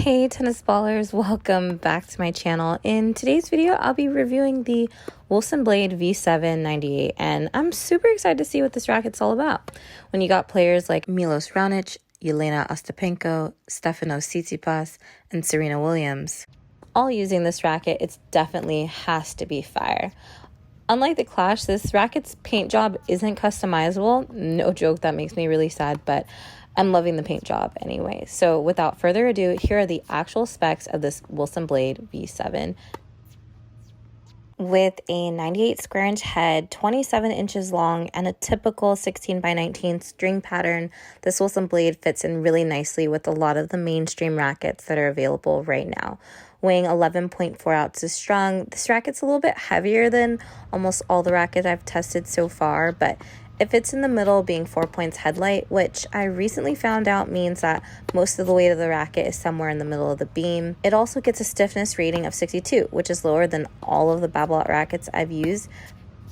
Hey tennis ballers, welcome back to my channel. In today's video, I'll be reviewing the Wilson Blade V798, and I'm super excited to see what this racket's all about. When you got players like Milos Raonic, Jelena Ostapenko, Stefanos Tsitsipas, and Serena Williams all using this racket, it definitely has to be fire. Unlike the Clash, this racket's paint job isn't customizable. No joke, that makes me really sad, but I'm loving the paint job anyway. So without further ado, here are the actual specs of this Wilson Blade V7. With a 98 square inch head, 27 inches long, and a typical 16 by 19 string pattern, this Wilson Blade fits in really nicely with a lot of the mainstream rackets that are available right now. Weighing 11.4 ounces strung, this racket's a little bit heavier than almost all the rackets I've tested so far, but it fits in the middle, being 4 points headlight, which I recently found out means that most of the weight of the racket is somewhere in the middle of the beam. It also gets a stiffness rating of 62, which is lower than all of the Babolat rackets I've used.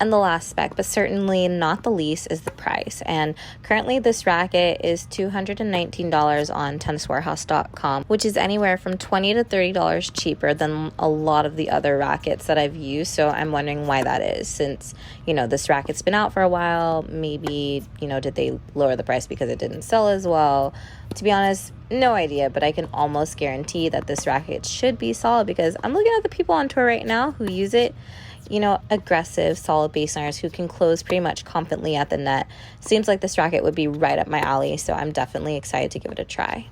And the last spec, but certainly not the least, is the price. And currently this racket is $219 on tenniswarehouse.com, which is anywhere from $20 to $30 cheaper than a lot of the other rackets that I've used. So I'm wondering why that is, since, this racket's been out for a while. Maybe, did they lower the price because it didn't sell as well? To be honest, no idea, but I can almost guarantee that this racket should be solid because I'm looking at the people on tour right now who use it. Aggressive, solid baseliners who can close pretty much confidently at the net. Seems like this racket would be right up my alley, so I'm definitely excited to give it a try.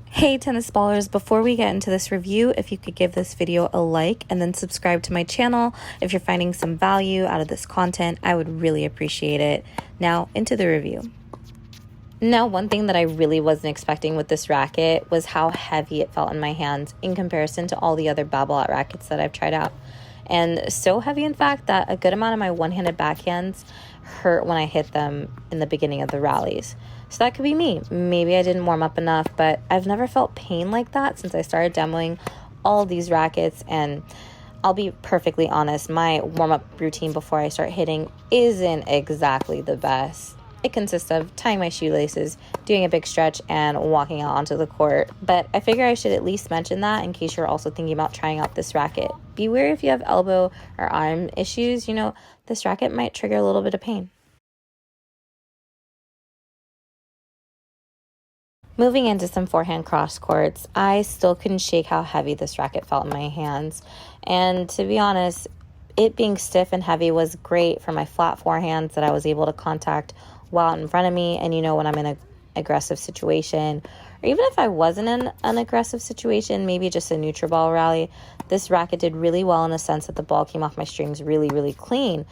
Hey tennis ballers, before we get into this review, if you could give this video a like and then subscribe to my channel if you're finding some value out of this content, I would really appreciate it. Now, into the review. Now, one thing that I really wasn't expecting with this racket was how heavy it felt in my hands in comparison to all the other Babolat rackets that I've tried out. And so heavy, in fact, that a good amount of my one-handed backhands hurt when I hit them in the beginning of the rallies. So that could be me. Maybe I didn't warm up enough, but I've never felt pain like that since I started demoing all these rackets. And I'll be perfectly honest, my warm-up routine before I start hitting isn't exactly the best. It consists of tying my shoelaces, doing a big stretch, and walking out onto the court. But I figure I should at least mention that in case you're also thinking about trying out this racket. Beware if you have elbow or arm issues, this racket might trigger a little bit of pain. Moving into some forehand cross courts, I still couldn't shake how heavy this racket felt in my hands. And to be honest, it being stiff and heavy was great for my flat forehands that I was able to contact well out in front of me. And when I'm in an aggressive situation, or even if I wasn't in an aggressive situation, maybe just a neutral ball rally, this racket did really well in the sense that the ball came off my strings really, really clean.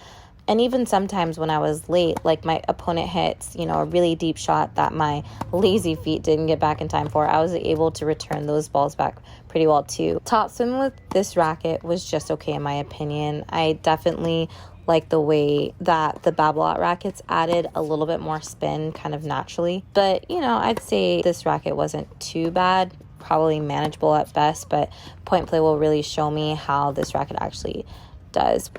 And even sometimes when I was late, like my opponent hits, a really deep shot that my lazy feet didn't get back in time for, I was able to return those balls back pretty well too. Topspin with this racket was just okay in my opinion. I definitely like the way that the Babolat rackets added a little bit more spin kind of naturally. But, I'd say this racket wasn't too bad, probably manageable at best, but point play will really show me how this racket actually does.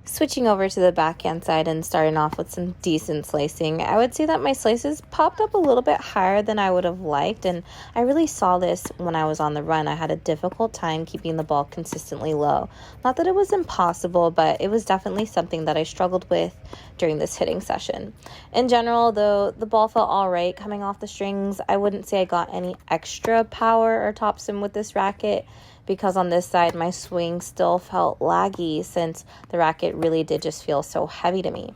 Switching over to the backhand side and starting off with some decent slicing, I would say that my slices popped up a little bit higher than I would have liked, and I really saw this when I was on the run. I had a difficult time keeping the ball consistently low. Not that it was impossible, but it was definitely something that I struggled with during this hitting session. In general, though, the ball felt all right coming off the strings. I wouldn't say I got any extra power or topspin with this racket, because on this side, my swing still felt laggy since the racket really did just feel so heavy to me.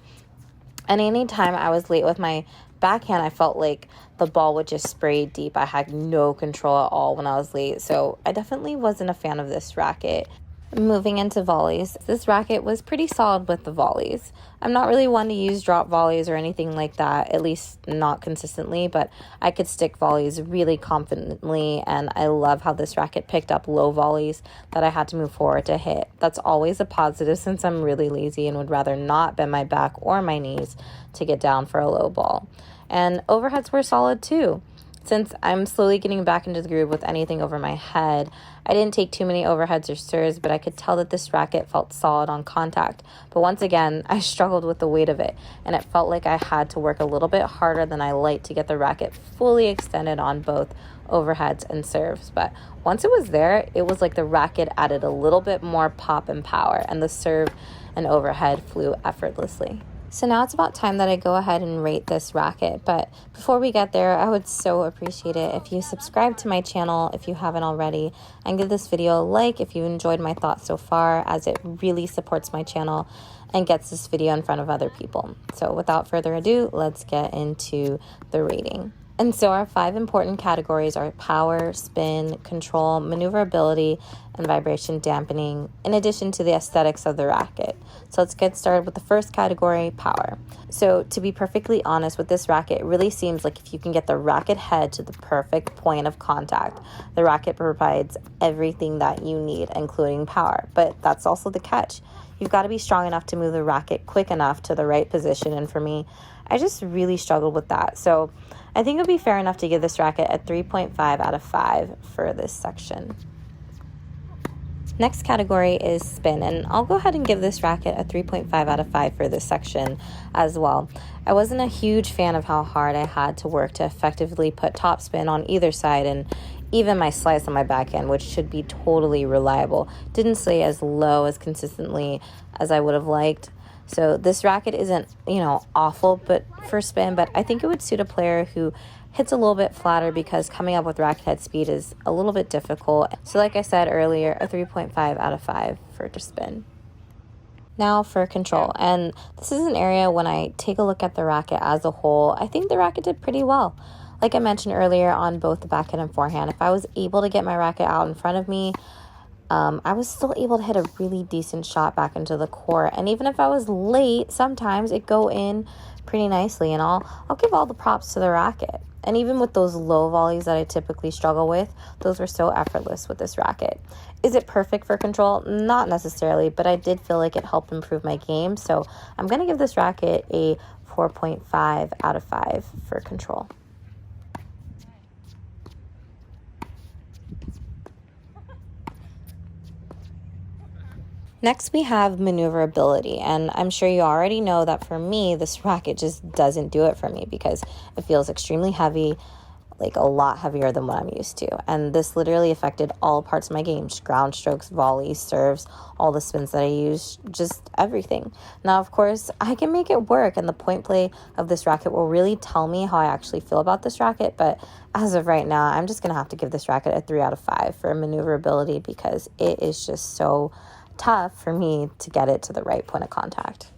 And anytime I was late with my backhand, I felt like the ball would just spray deep. I had no control at all when I was late, so I definitely wasn't a fan of this racket. Moving into volleys, this racket was pretty solid with the volleys. I'm not really one to use drop volleys or anything like that, at least not consistently, but I could stick volleys really confidently, and I love how this racket picked up low volleys that I had to move forward to hit. That's always a positive since I'm really lazy and would rather not bend my back or my knees to get down for a low ball. And overheads were solid too. Since I'm slowly getting back into the groove with anything over my head, I didn't take too many overheads or stirs, but I could tell that this racket felt solid on contact. But once again, I struggled with the weight of it, and it felt like I had to work a little bit harder than I like to get the racket fully extended on both overheads, and serves. But once it was there, it was like the racket added a little bit more pop and power, and the serve and overhead flew effortlessly. So now it's about time that I go ahead and rate this racket. But before we get there, I would so appreciate it if you subscribe to my channel if you haven't already, and give this video a like if you enjoyed my thoughts so far, as it really supports my channel and gets this video in front of other people. So without further ado, let's get into the rating. And so our 5 important categories are power, spin, control, maneuverability, and vibration dampening, in addition to the aesthetics of the racket. So let's get started with the first category, power. So to be perfectly honest with this racket, it really seems like if you can get the racket head to the perfect point of contact, the racket provides everything that you need, including power. But that's also the catch. You've got to be strong enough to move the racket quick enough to the right position. And for me, I just really struggled with that. So I think it would be fair enough to give this racket a 3.5 out of 5 for this section. Next category is spin, and I'll go ahead and give this racket a 3.5 out of 5 for this section as well. I wasn't a huge fan of how hard I had to work to effectively put top spin on either side, and even my slice on my backhand, which should be totally reliable, didn't stay as low as consistently as I would have liked. So this racket isn't, awful but for spin, but I think it would suit a player who hits a little bit flatter, because coming up with racket head speed is a little bit difficult. So like I said earlier, a 3.5 out of 5 for spin. Now for control, and this is an area when I take a look at the racket as a whole, I think the racket did pretty well. Like I mentioned earlier on both the backhand and forehand, if I was able to get my racket out in front of me, I was still able to hit a really decent shot back into the court. And even if I was late, sometimes it go in pretty nicely, and I'll give all the props to the racket. And even with those low volleys that I typically struggle with, those were so effortless with this racket. Is it perfect for control? Not necessarily, but I did feel like it helped improve my game. So I'm going to give this racket a 4.5 out of 5 for control. Next, we have maneuverability, and I'm sure you already know that for me, this racket just doesn't do it for me, because it feels extremely heavy, like a lot heavier than what I'm used to. And this literally affected all parts of my game: ground strokes, volleys, serves, all the spins that I use, just everything. Now, of course, I can make it work, and the point play of this racket will really tell me how I actually feel about this racket. But as of right now, I'm just going to have to give this racket a 3 out of 5 for maneuverability, because it is just so tough for me to get it to the right point of contact.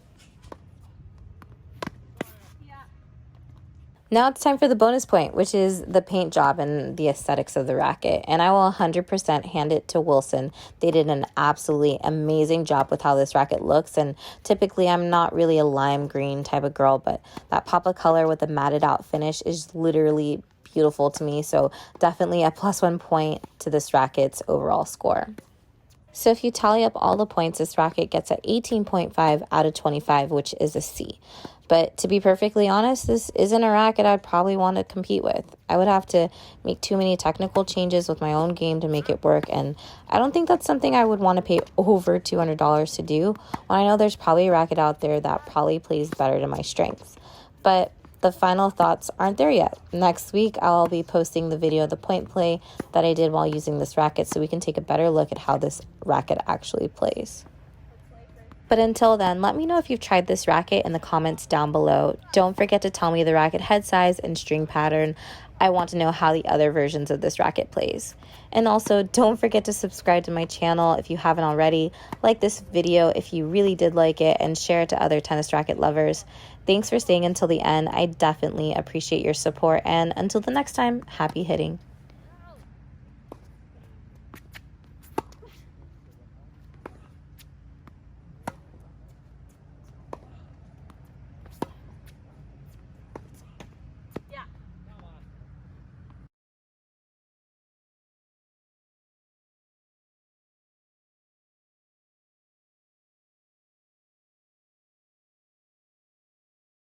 Now it's time for the bonus point, which is the paint job and the aesthetics of the racket. And I will 100% hand it to Wilson. They did an absolutely amazing job with how this racket looks. And typically I'm not really a lime green type of girl, but that pop of color with the matted out finish is literally beautiful to me. So definitely a +1 point to this racket's overall score. So if you tally up all the points, this racket gets an 18.5 out of 25, which is a C. But to be perfectly honest, this isn't a racket I'd probably want to compete with. I would have to make too many technical changes with my own game to make it work, and I don't think that's something I would want to pay over $200 to do, when I know there's probably a racket out there that probably plays better to my strengths. But the final thoughts aren't there yet. Next week, I'll be posting the video of the point play that I did while using this racket, so we can take a better look at how this racket actually plays. But until then, let me know if you've tried this racket in the comments down below. Don't forget to tell me the racket head size and string pattern. I want to know how the other versions of this racket plays. And also, don't forget to subscribe to my channel if you haven't already. Like this video if you really did like it, and share it to other tennis racket lovers. Thanks for staying until the end. I definitely appreciate your support, and until the next time, happy hitting.